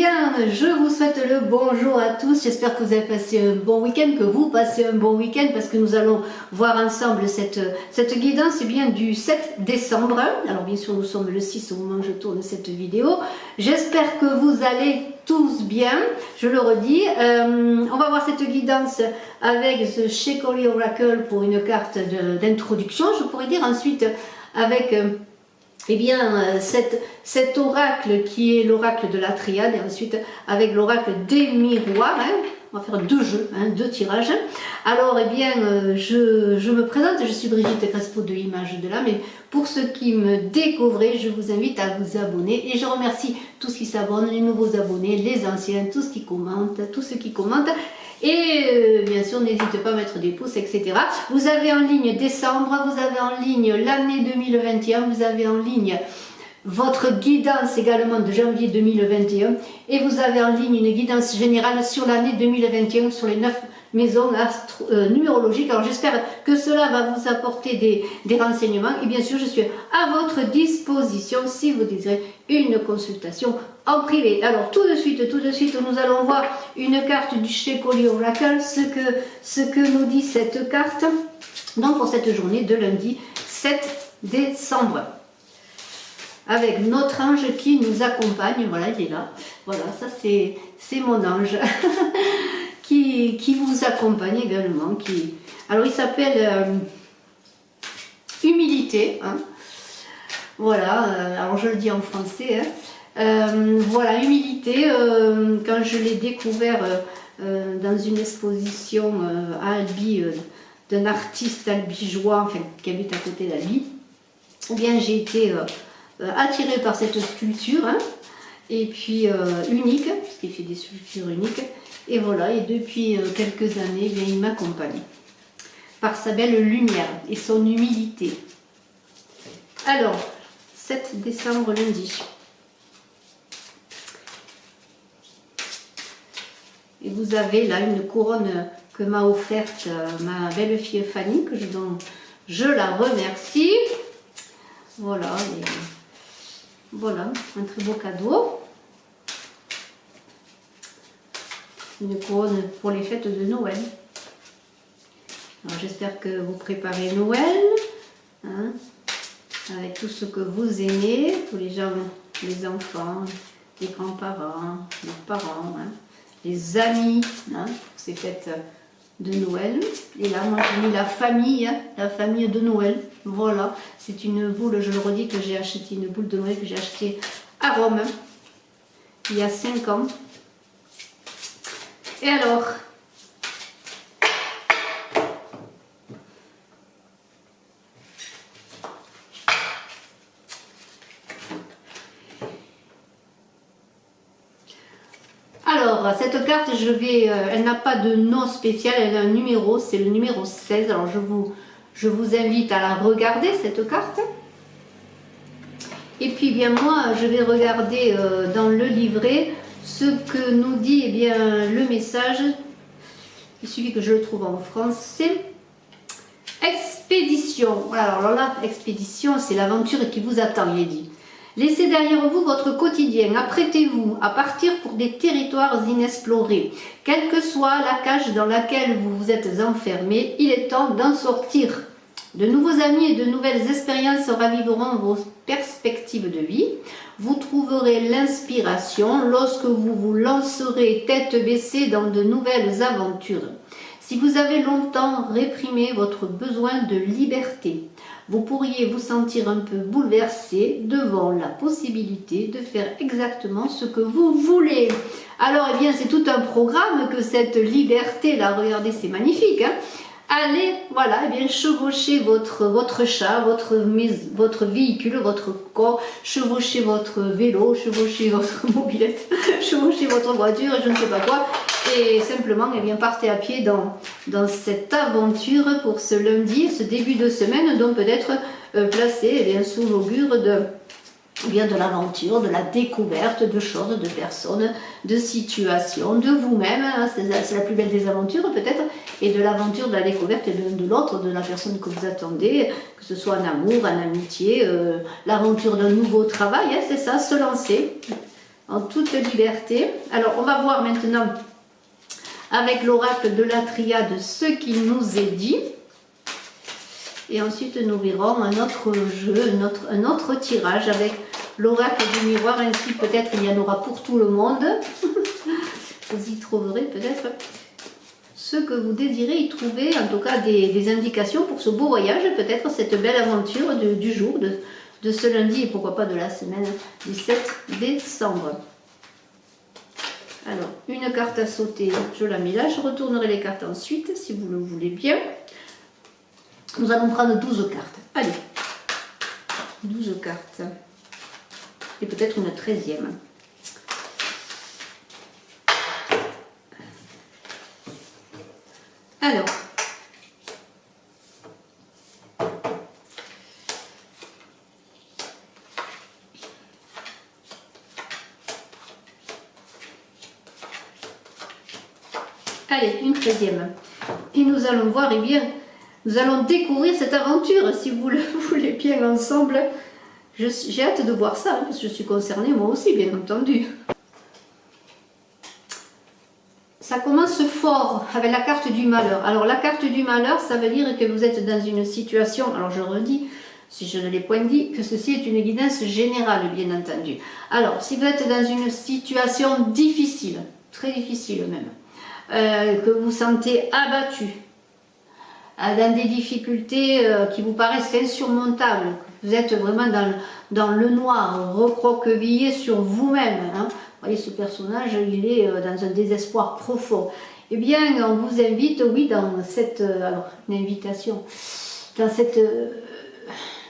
bien, je vous souhaite le bonjour à tous. J'espère que vous avez passé un bon week-end, que vous passez un bon week-end, parce que nous allons voir ensemble cette guidance bien du 7 décembre. Alors bien sûr, nous sommes le 6 au moment où je tourne cette vidéo. J'espère que vous allez tous bien. Je le redis, on va voir cette guidance avec ce Shekoli Oracle pour une carte d'introduction, je pourrais dire. Ensuite, avec eh bien, cet oracle qui est l'oracle de la triade, et ensuite avec l'oracle des miroirs, on va faire deux jeux, deux tirages. Alors, eh bien, je me présente, je suis Brigitte Crespo de Images de l'âme, et pour ceux qui me découvrent, je vous invite à vous abonner, et je remercie tous qui s'abonnent, les nouveaux abonnés, les anciens, tous ceux qui commentent, et bien sûr, n'hésitez pas à mettre des pouces, etc. Vous avez en ligne décembre, vous avez en ligne l'année 2021, vous avez en ligne votre guidance également de janvier 2021 et vous avez en ligne une guidance générale sur l'année 2021 sur les 9 maisons numérologiques. Alors j'espère que cela va vous apporter des renseignements et bien sûr je suis à votre disposition si vous désirez une consultation en privé. Alors tout de suite nous allons voir une carte du Shekoli Oracle, ce que nous dit cette carte donc pour cette journée de lundi 7 décembre. Avec notre ange qui nous accompagne, voilà, il est là, voilà, ça c'est mon ange, qui vous accompagne également, alors il s'appelle Humilité, voilà, alors je le dis en français, voilà, Humilité, quand je l'ai découvert dans une exposition à Albi, d'un artiste albigeois, enfin, qui habite à côté d'Albi, eh bien j'ai été attirée par cette sculpture et puis unique, parce qu'il fait des sculptures uniques, et voilà, et depuis quelques années, bien, il m'accompagne par sa belle lumière et son humilité. Alors, 7 décembre lundi, et vous avez là une couronne que m'a offerte ma belle fille Fanny, dont je la remercie. Voilà, voilà, un très beau cadeau. Une couronne pour les fêtes de Noël. Alors j'espère que vous préparez Noël, avec tout ce que vous aimez, tous les gens, les enfants, les grands-parents, les parents, les amis, ces fêtes de Noël. Et là, moi j'ai mis la famille de Noël. Voilà, c'est une boule, je le redis, que j'ai acheté, une boule de Noël que j'ai achetée à Rome il y a 5 ans. Et alors, cette carte, elle n'a pas de nom spécial, elle a un numéro, c'est le numéro 16. Alors je vous invite à la regarder, cette carte. Et puis bien moi, je vais regarder dans le livret ce que nous dit bien le message. Il suffit que je le trouve en français. Expédition. Voilà, alors là, expédition, c'est l'aventure qui vous attend, il est dit. Laissez derrière vous votre quotidien, apprêtez-vous à partir pour des territoires inexplorés. Quelle que soit la cage dans laquelle vous vous êtes enfermé, il est temps d'en sortir. De nouveaux amis et de nouvelles expériences raviveront vos perspectives de vie. Vous trouverez l'inspiration lorsque vous vous lancerez tête baissée dans de nouvelles aventures. Si vous avez longtemps réprimé votre besoin de liberté, vous pourriez vous sentir un peu bouleversé devant la possibilité de faire exactement ce que vous voulez. Alors, eh bien, c'est tout un programme que cette liberté-là, regardez, c'est magnifique, Allez, voilà, eh bien, chevauchez votre chat, votre véhicule, votre corps, chevauchez votre vélo, chevauchez votre mobilette, chevauchez votre voiture, je ne sais pas quoi, et simplement, eh bien, partez à pied dans cette aventure pour ce lundi, ce début de semaine, donc peut-être placé eh bien, sous l'augure de l'aventure, de la découverte de choses, de personnes, de situations, de vous-même, c'est la plus belle des aventures peut-être, et de l'aventure de la découverte de l'autre, de la personne que vous attendez, que ce soit en amour, en amitié, l'aventure d'un nouveau travail, c'est ça, se lancer. en toute liberté. Alors, on va voir maintenant avec l'oracle de la triade ce qu'il nous est dit. Et ensuite, nous verrons un autre jeu, un autre tirage avec l'oracle du miroir. Ainsi, peut-être il y en aura pour tout le monde. Vous y trouverez peut-être ce que vous désirez y trouver, en tout cas des indications pour ce beau voyage, peut-être cette belle aventure du jour, de ce lundi et pourquoi pas de la semaine du 7 décembre. Alors, une carte à sauter, je la mets là, je retournerai les cartes ensuite si vous le voulez bien. Nous allons prendre 12 cartes. Allez, 12 cartes. Et peut-être une 13e. Alors, allez, une 13e. Et nous allons voir, eh bien, nous allons découvrir cette aventure, si vous le voulez bien, ensemble. J'ai hâte de voir ça, hein, parce que je suis concernée, moi aussi, bien entendu. Ça commence fort avec la carte du malheur. Alors, la carte du malheur, ça veut dire que vous êtes dans une situation, alors je redis, si je ne l'ai point dit, que ceci est une guidance générale, bien entendu. Alors, si vous êtes dans une situation difficile, très difficile même, que vous vous sentez abattu, dans des difficultés qui vous paraissent insurmontables, que vous êtes vraiment dans le noir, recroquevillé sur vous-même, hein. Vous voyez, ce personnage, il est dans un désespoir profond. Eh bien, on vous invite, oui, dans cette, alors, une invitation, dans cette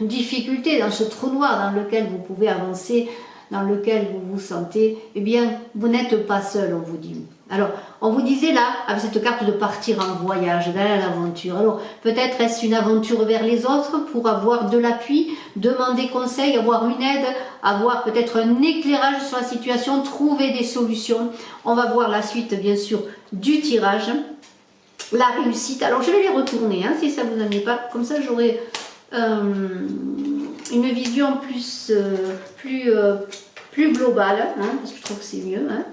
difficulté, dans ce trou noir dans lequel vous pouvez avancer, dans lequel vous vous sentez, eh bien, vous n'êtes pas seul, on vous dit. Alors, on vous disait là, avec cette carte, de partir en voyage, d'aller à l'aventure. Alors, peut-être est-ce une aventure vers les autres pour avoir de l'appui, demander conseil, avoir une aide, avoir peut-être un éclairage sur la situation, trouver des solutions. On va voir la suite, bien sûr, du tirage. La réussite. Alors, je vais les retourner, hein, si ça vous en est pas. Comme ça, j'aurai une vision plus globale, hein, parce que je trouve que c'est mieux, hein.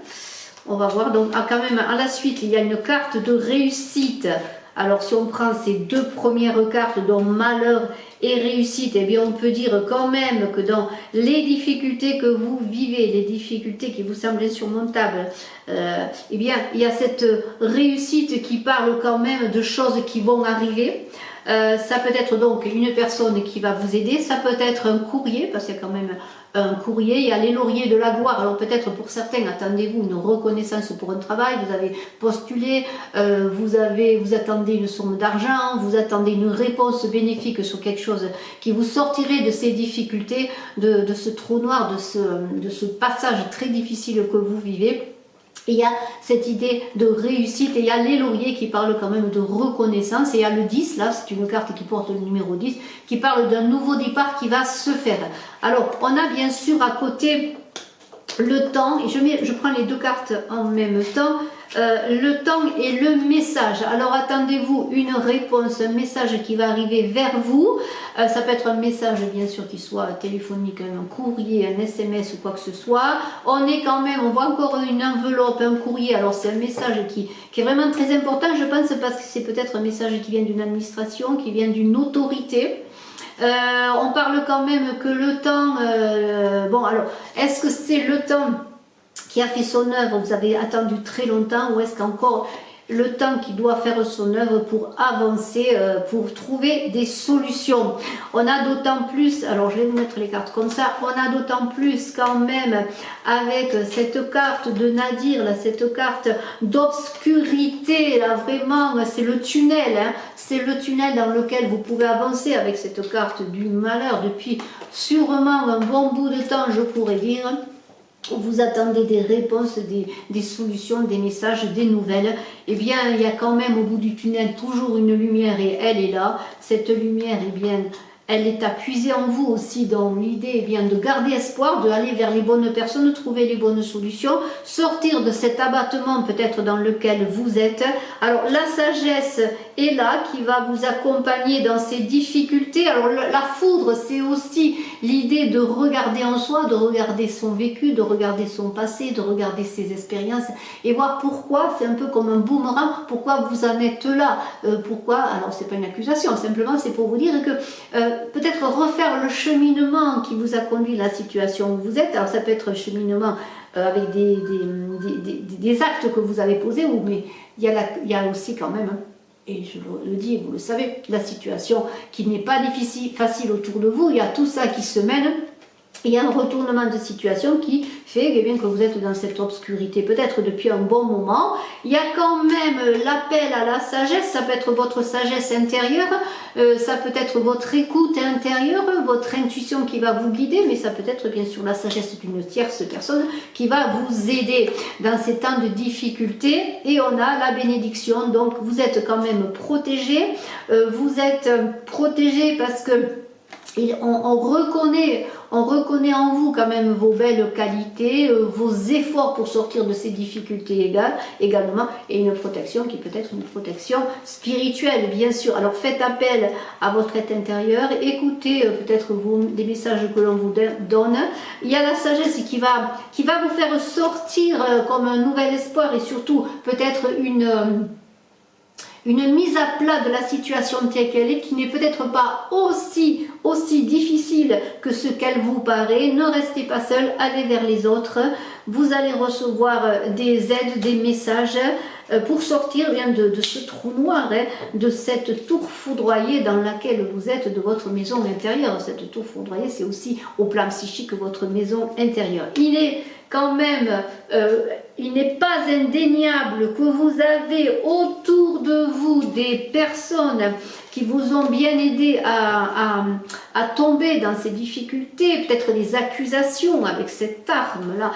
On va voir, donc quand même à la suite il y a une carte de réussite. Alors si on prend ces deux premières cartes, dont malheur et réussite, eh bien on peut dire quand même que dans les difficultés que vous vivez, les difficultés qui vous semblent insurmontables, eh bien il y a cette réussite qui parle quand même de choses qui vont arriver. Ça peut être donc une personne qui va vous aider, ça peut être un courrier, parce qu'il y a quand même un courrier, il y a les lauriers de la gloire. Alors peut-être pour certains, attendez-vous une reconnaissance pour un travail, vous avez postulé, vous attendez une somme d'argent, vous attendez une réponse bénéfique sur quelque chose qui vous sortirait de ces difficultés, de ce trou noir, de ce passage très difficile que vous vivez. Et il y a cette idée de réussite, et il y a les lauriers qui parlent quand même de reconnaissance, et il y a le 10, là c'est une carte qui porte le numéro 10, qui parle d'un nouveau départ qui va se faire. Alors on a bien sûr à côté le temps, et je prends les deux cartes en même temps, le temps et le message. Alors attendez-vous une réponse, un message qui va arriver vers vous. Ça peut être un message bien sûr qui soit téléphonique, un courrier, un SMS ou quoi que ce soit. On est quand même, on voit encore une enveloppe, un courrier. Alors c'est un message qui est vraiment très important, je pense, parce que c'est peut-être un message qui vient d'une administration, qui vient d'une autorité. On parle quand même que le temps, bon alors, est-ce que c'est le temps qui a fait son œuvre, vous avez attendu très longtemps, ou est-ce qu'encore le temps qui doit faire son œuvre pour avancer, pour trouver des solutions? On a d'autant plus, alors je vais vous mettre les cartes comme ça, on a d'autant plus quand même avec cette carte de Nadir, là, cette carte d'obscurité, là vraiment c'est le tunnel, hein, c'est le tunnel dans lequel vous pouvez avancer avec cette carte du malheur depuis sûrement un bon bout de temps, je pourrais dire. Vous attendez des réponses, des solutions, des messages, des nouvelles. Eh bien, il y a quand même au bout du tunnel toujours une lumière, et elle est là. Cette lumière, eh bien, elle est à puiser en vous aussi, dans l'idée eh bien de garder espoir, d'aller vers les bonnes personnes, de trouver les bonnes solutions, sortir de cet abattement peut-être dans lequel vous êtes. Alors la sagesse est là, qui va vous accompagner dans ces difficultés. Alors la foudre, c'est aussi l'idée de regarder en soi, de regarder son vécu, de regarder son passé, de regarder ses expériences et voir pourquoi, c'est un peu comme un boomerang, pourquoi vous en êtes là, pourquoi, alors c'est pas une accusation, simplement c'est pour vous dire que peut-être refaire le cheminement qui vous a conduit à la situation où vous êtes. Alors ça peut être un cheminement avec des actes que vous avez posés, mais il y a aussi quand même, et je le dis, vous le savez, la situation qui n'est pas difficile, facile autour de vous, il y a tout ça qui se mène. Il y a un retournement de situation qui fait eh bien, que vous êtes dans cette obscurité, peut-être depuis un bon moment. Il y a quand même l'appel à la sagesse, ça peut être votre sagesse intérieure, ça peut être votre écoute intérieure, votre intuition qui va vous guider, mais ça peut être bien sûr la sagesse d'une tierce personne qui va vous aider dans ces temps de difficulté. Et on a la bénédiction, donc vous êtes quand même protégé, parce que on reconnaît en vous quand même vos belles qualités, vos efforts pour sortir de ces difficultés également, et une protection qui peut être une protection spirituelle, bien sûr. Alors faites appel à votre être intérieur, écoutez peut-être des messages que l'on vous donne. Il y a la sagesse qui va vous faire sortir comme un nouvel espoir, et surtout peut-être une mise à plat de la situation telle qu'elle est, qui n'est peut-être pas aussi difficile que ce qu'elle vous paraît. Ne restez pas seul, allez vers les autres. Vous allez recevoir des aides, des messages pour sortir bien de ce trou noir, de cette tour foudroyée dans laquelle vous êtes, de votre maison intérieure. Cette tour foudroyée, c'est aussi au plan psychique votre maison intérieure. Il est quand même, il n'est pas indéniable que vous avez autour de vous des personnes qui vous ont bien aidé à tomber dans ces difficultés, peut-être des accusations avec cette arme-là,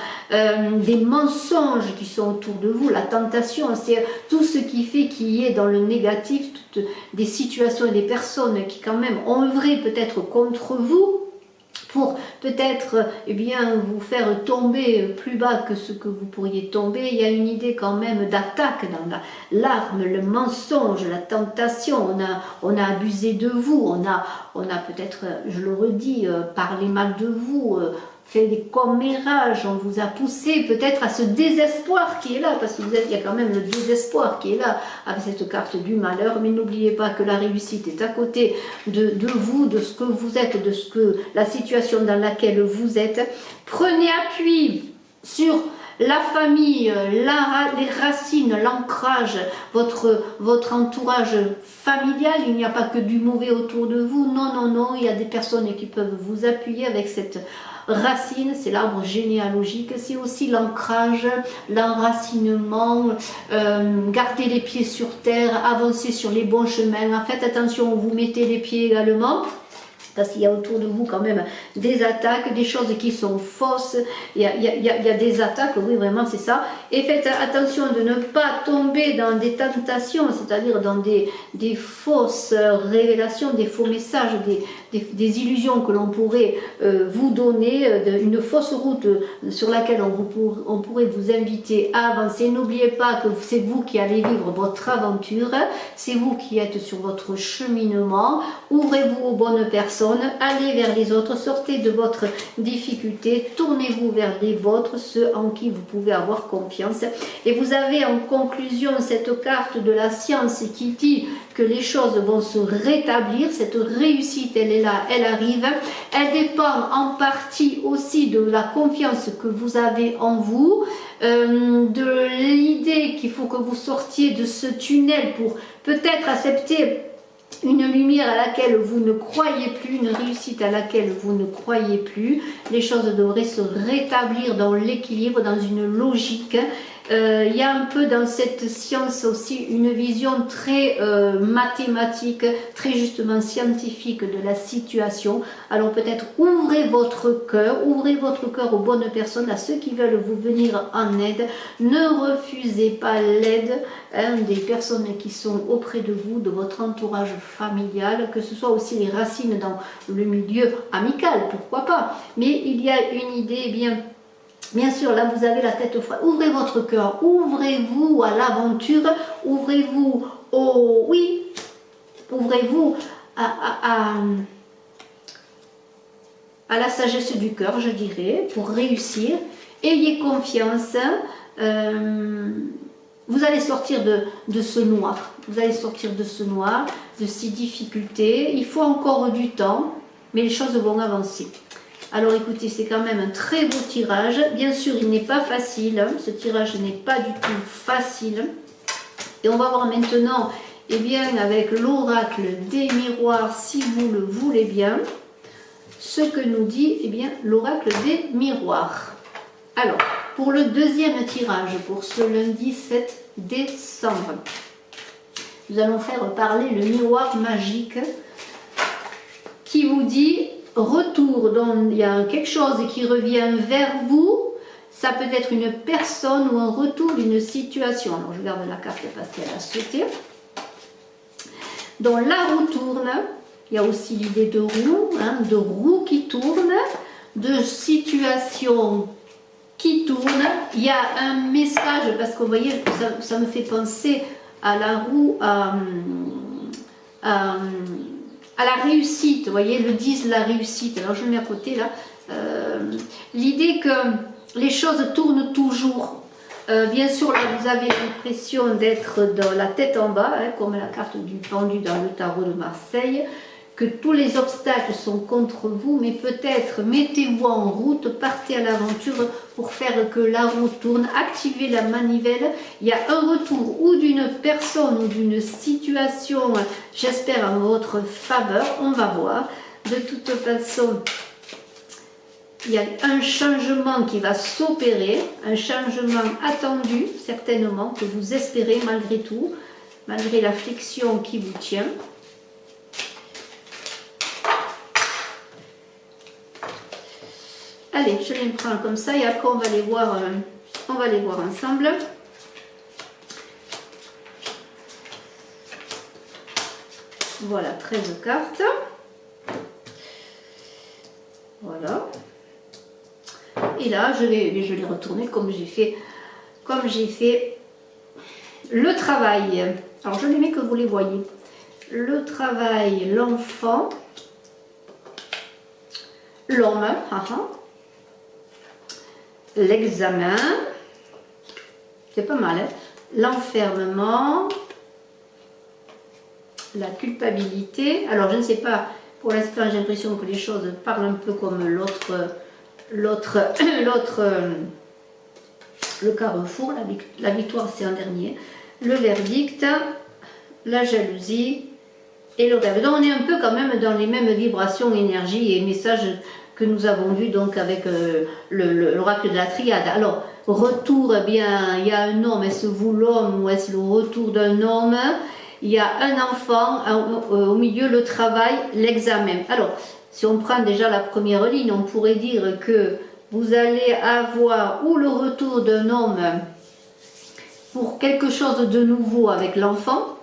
des mensonges qui sont autour de vous, la tentation, c'est tout ce qui fait qu'il y ait dans le négatif toutes des situations et des personnes qui quand même ont œuvré peut-être contre vous, pour peut-être vous faire tomber plus bas que ce que vous pourriez tomber. Il y a une idée quand même d'attaque dans l'arme, le mensonge, la tentation. On a abusé de vous, on a peut-être, je le redis, parlé mal de vous, fait des commérages, on vous a poussé peut-être à ce désespoir qui est là, parce il y a quand même le désespoir qui est là avec cette carte du malheur, mais n'oubliez pas que la réussite est à côté de vous, de ce que vous êtes, de la situation dans laquelle vous êtes. Prenez appui sur la famille, les racines, l'ancrage, votre entourage familial. Il n'y a pas que du mauvais autour de vous, non, il y a des personnes qui peuvent vous appuyer avec cette racine, c'est l'arbre généalogique, c'est aussi l'ancrage, l'enracinement, garder les pieds sur terre, avancer sur les bons chemins. Faites attention où vous mettez les pieds également, parce qu'il y a autour de vous quand même des attaques, des choses qui sont fausses, il y a des attaques, oui vraiment c'est ça, et faites attention de ne pas tomber dans des tentations, c'est-à-dire dans des fausses révélations, des faux messages, des illusions que l'on pourrait vous donner, une fausse route sur laquelle on pourrait vous inviter à avancer. N'oubliez pas que c'est vous qui allez vivre votre aventure, c'est vous qui êtes sur votre cheminement, ouvrez-vous aux bonnes personnes, allez vers les autres, sortez de votre difficulté, tournez-vous vers les vôtres, ceux en qui vous pouvez avoir confiance. Et vous avez en conclusion cette carte de la science qui dit que les choses vont se rétablir, cette réussite elle est là, elle arrive, elle dépend en partie aussi de la confiance que vous avez en vous, de l'idée qu'il faut que vous sortiez de ce tunnel pour peut-être accepter une lumière à laquelle vous ne croyez plus, une réussite à laquelle vous ne croyez plus. Les choses devraient se rétablir dans l'équilibre, dans une logique. Il y a un peu dans cette science aussi une vision très mathématique, très justement scientifique de la situation. Alors peut-être ouvrez votre cœur aux bonnes personnes, à ceux qui veulent vous venir en aide. Ne refusez pas l'aide des personnes qui sont auprès de vous, de votre entourage familial, que ce soit aussi les racines dans le milieu amical, pourquoi pas. Mais il y a une idée Bien sûr, là vous avez la tête froide. Ouvrez votre cœur, ouvrez-vous à l'aventure, ouvrez-vous oui, ouvrez-vous à la sagesse du cœur, je dirais, pour réussir. Ayez confiance. Vous allez sortir de ce noir. Vous allez sortir de ce noir, de ces difficultés. Il faut encore du temps, mais les choses vont avancer. Alors écoutez, c'est quand même un très beau tirage. Bien sûr, il n'est pas facile. Hein. Ce tirage n'est pas du tout facile. Et on va voir maintenant, eh bien, avec l'oracle des miroirs, si vous le voulez bien, ce que nous dit, eh bien, l'oracle des miroirs. Alors, pour le deuxième tirage, pour ce lundi 7 décembre, nous allons faire parler le miroir magique qui vous dit retour. Donc, il y a quelque chose qui revient vers vous. Ça peut être une personne ou un retour d'une situation. Alors, je garde la carte parce qu'elle a sauté. Donc, la roue tourne. Il y a aussi l'idée de roue, hein, de roue qui tourne, de situation qui tourne. Il y a un message, parce que vous voyez, ça me fait penser à la roue, à la réussite. Vous voyez, le 10, la réussite. Alors, je le mets à côté là. L'idée que les choses tournent toujours. Bien sûr, là, vous avez l'impression d'être dans la tête en bas, hein, comme la carte du pendu dans le tarot de Marseille, que tous les obstacles sont contre vous, mais peut-être mettez-vous en route, partez à l'aventure pour faire que la roue tourne, activez la manivelle. Il y a un retour ou d'une personne ou d'une situation, j'espère en votre faveur, on va voir. De toute façon, il y a un changement qui va s'opérer, un changement attendu, certainement, que vous espérez malgré tout, malgré la flexion qui vous tient. Allez, je les prends comme ça et après on va les voir ensemble. Voilà, 13 cartes. Voilà. Et là, je vais retourner comme j'ai fait le travail. Alors, je les mets que vous les voyez. Le travail, l'enfant, l'homme, l'examen, c'est pas mal, hein? L'enfermement, la culpabilité. Alors, je ne sais pas, pour l'instant, j'ai l'impression que les choses parlent un peu comme le carrefour, la victoire c'est un dernier, le verdict, la jalousie et le rêve. Donc on est un peu quand même dans les mêmes vibrations, énergies et messages que nous avons vus donc avec l'oracle de la triade. Alors, retour, eh bien, il y a un homme, est-ce vous l'homme ou est-ce le retour d'un homme? Il y a un enfant, au milieu le travail, l'examen. Alors, si on prend déjà la première ligne, on pourrait dire que vous allez avoir ou le retour d'un homme pour quelque chose de nouveau avec l'enfant,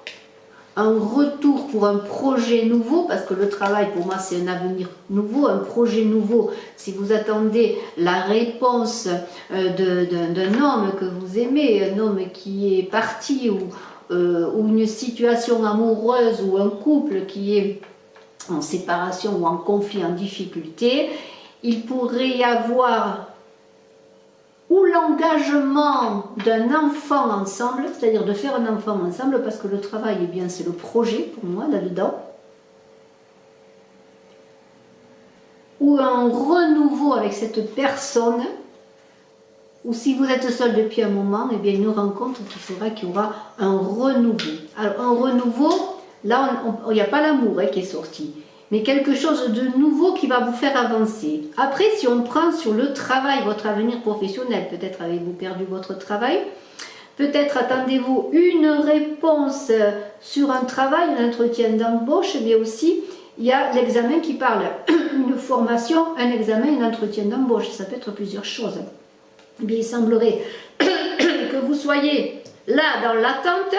un retour pour un projet nouveau, parce que le travail pour moi c'est un avenir nouveau, un projet nouveau. Si vous attendez la réponse d'un homme que vous aimez, un homme qui est parti ou une situation amoureuse ou un couple qui est en séparation ou en conflit, en difficulté, il pourrait y avoir ou l'engagement d'un enfant ensemble, c'est-à-dire de faire un enfant ensemble, parce que le travail, eh bien, c'est le projet pour moi là-dedans, ou un renouveau avec cette personne, ou si vous êtes seul depuis un moment, eh bien, une rencontre qui fera qu'il y aura un renouveau. Alors, un renouveau, là, il n'y a pas l'amour qui est sorti, mais quelque chose de nouveau qui va vous faire avancer. Après, si on prend sur le travail, votre avenir professionnel, peut-être avez-vous perdu votre travail, peut-être attendez-vous une réponse sur un travail, un entretien d'embauche, mais aussi il y a l'examen qui parle, une formation, un examen, un entretien d'embauche, ça peut être plusieurs choses. Eh bien, il semblerait que vous soyez là dans l'attente.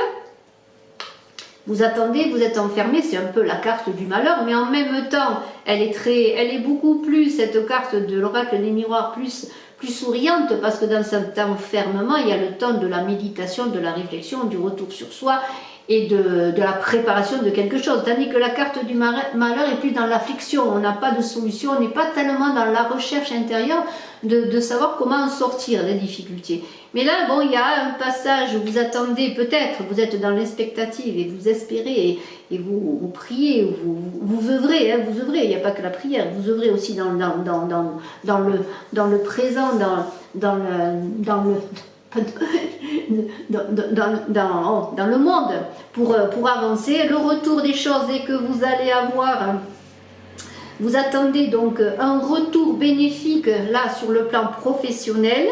Vous attendez, vous êtes enfermé, c'est un peu la carte du malheur, mais en même temps, elle est beaucoup plus, cette carte de l'oracle des miroirs, plus souriante, parce que dans cet enfermement, il y a le temps de la méditation, de la réflexion, du retour sur soi, de la préparation de quelque chose. Tandis que la carte du malheur est plus dans l'affliction, on n'a pas de solution, on n'est pas tellement dans la recherche intérieure de savoir comment en sortir des difficultés. Mais là, bon, il y a un passage où vous attendez peut-être, vous êtes dans l'expectative et vous espérez et vous priez, vous œuvrez, hein, vous œuvrez, il n'y a pas que la prière, vous œuvrez aussi dans le présent, dans le monde pour avancer. Le retour des choses est que vous allez avoir, vous attendez donc un retour bénéfique là sur le plan professionnel.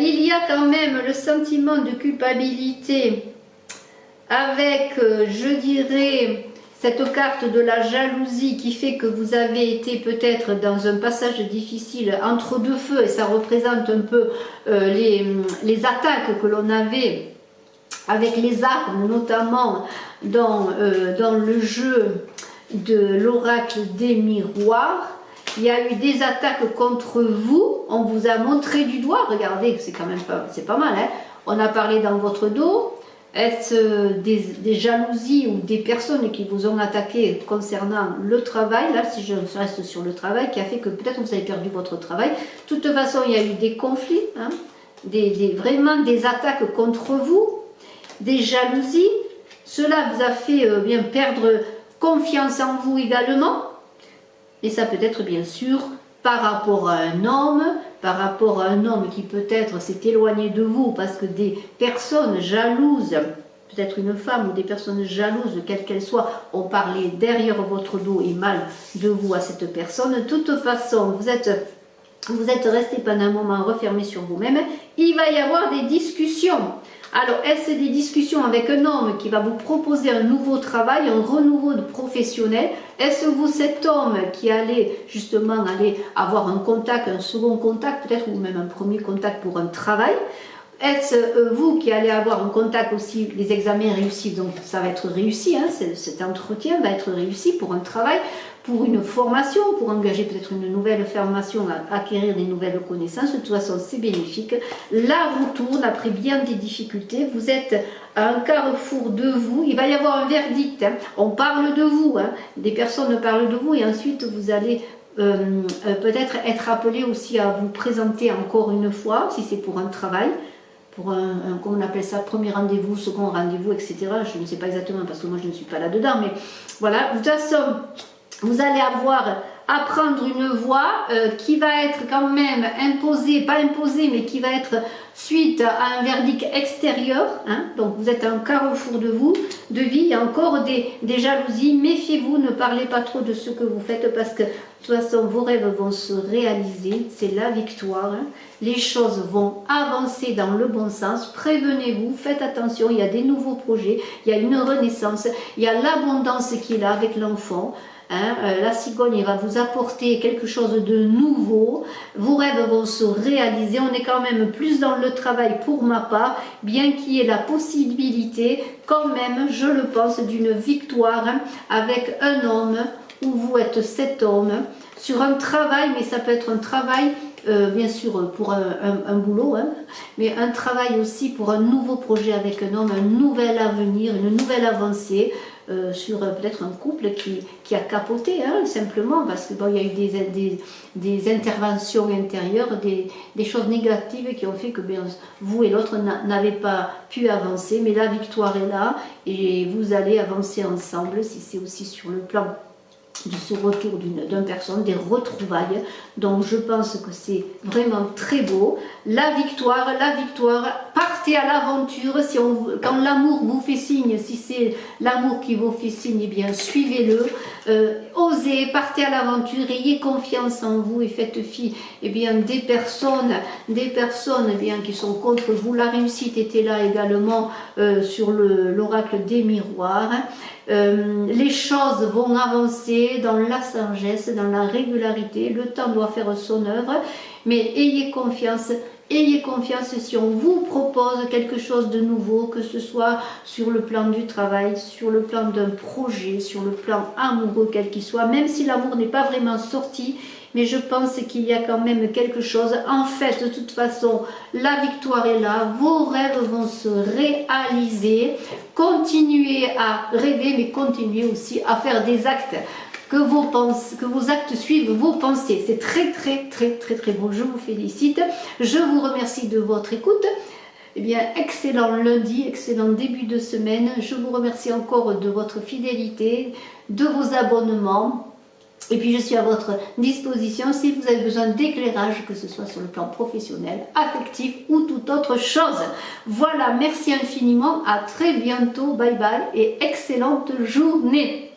Il y a quand même le sentiment de culpabilité avec, je dirais, cette carte de la jalousie qui fait que vous avez été peut-être dans un passage difficile entre deux feux, et ça représente un peu les attaques que l'on avait avec les armes, notamment dans le jeu de l'oracle des miroirs. Il y a eu des attaques contre vous, on vous a montré du doigt, regardez, c'est quand même pas mal, hein. On a parlé dans votre dos. Est-ce des jalousies ou des personnes qui vous ont attaqué concernant le travail, là si je reste sur le travail, qui a fait que peut-être vous avez perdu votre travail. De toute façon, il y a eu des conflits, hein, vraiment des attaques contre vous, des jalousies. Cela vous a fait bien perdre confiance en vous également. Et ça peut être bien sûr par rapport à un homme qui peut-être s'est éloigné de vous parce que des personnes jalouses, peut-être une femme ou des personnes jalouses, quelles qu'elles soient, ont parlé derrière votre dos et mal de vous à cette personne. De toute façon, vous êtes resté pendant un moment refermé sur vous-même. Il va y avoir des discussions. Alors, est-ce des discussions avec un homme qui va vous proposer un nouveau travail, un renouveau de professionnel? Est-ce vous, cet homme qui allait justement avoir un contact, un second contact peut-être, ou même un premier contact pour un travail? Est-ce vous qui allez avoir un contact aussi, les examens réussis, donc ça va être réussi, hein, cet entretien va être réussi pour un travail, pour une formation, pour engager peut-être une nouvelle formation, acquérir des nouvelles connaissances. De toute façon, c'est bénéfique. La roue tourne après bien des difficultés. Vous êtes à un carrefour de vous. Il va y avoir un verdict, hein. On parle de vous, hein. Des personnes parlent de vous et ensuite vous allez peut-être être appelé aussi à vous présenter encore une fois, si c'est pour un travail, pour comment on appelle ça, premier rendez-vous, second rendez-vous, etc. Je ne sais pas exactement parce que moi je ne suis pas là-dedans, mais voilà. De toute façon, vous allez avoir à prendre une voie qui va être quand même imposée, pas imposée, mais qui va être suite à un verdict extérieur, hein. Donc vous êtes à un carrefour de vie, il y a encore des jalousies, méfiez-vous, ne parlez pas trop de ce que vous faites parce que de toute façon vos rêves vont se réaliser, c'est la victoire, hein. Les choses vont avancer dans le bon sens, prévenez-vous, faites attention, il y a des nouveaux projets, il y a une renaissance, il y a l'abondance qui est là avec l'enfant. Hein, la cigogne va vous apporter quelque chose de nouveau, vos rêves vont se réaliser, on est quand même plus dans le travail pour ma part, bien qu'il y ait la possibilité quand même, je le pense, d'une victoire avec un homme, où vous êtes cet homme, sur un travail, mais ça peut être un travail bien sûr pour un boulot, hein, mais un travail aussi pour un nouveau projet avec un homme, un nouvel avenir, une nouvelle avancée, sur peut-être un couple qui a capoté, hein, simplement parce que bon, il y a eu des interventions intérieures, des choses négatives qui ont fait que bien, vous et l'autre n'avez pas pu avancer, mais la victoire est là et vous allez avancer ensemble si c'est aussi sur le plan de ce retour d'une personne, des retrouvailles. Donc je pense que c'est vraiment très beau. La victoire, partez à l'aventure. Quand l'amour vous fait signe, si c'est l'amour qui vous fait signe, eh bien suivez-le. Osez, partez à l'aventure, ayez confiance en vous et faites fi des personnes eh bien, qui sont contre vous. La réussite était là également sur l'oracle des miroirs. Les choses vont avancer dans la sagesse, dans la régularité, le temps doit faire son œuvre, mais ayez confiance, ayez confiance si on vous propose quelque chose de nouveau, que ce soit sur le plan du travail, sur le plan d'un projet, sur le plan amoureux quel qu'il soit, même si l'amour n'est pas vraiment sorti, mais je pense qu'il y a quand même quelque chose. En fait, de toute façon, la victoire est là, vos rêves vont se réaliser. Continuez à rêver, mais continuez aussi à faire des actes. Que vos actes suivent vos pensées. C'est très beau. Je vous félicite. Je vous remercie de votre écoute. Eh bien, excellent lundi, excellent début de semaine. Je vous remercie encore de votre fidélité, de vos abonnements. Et puis je suis à votre disposition si vous avez besoin d'éclairage, que ce soit sur le plan professionnel, affectif ou toute autre chose. Voilà, merci infiniment, à très bientôt, bye bye et excellente journée.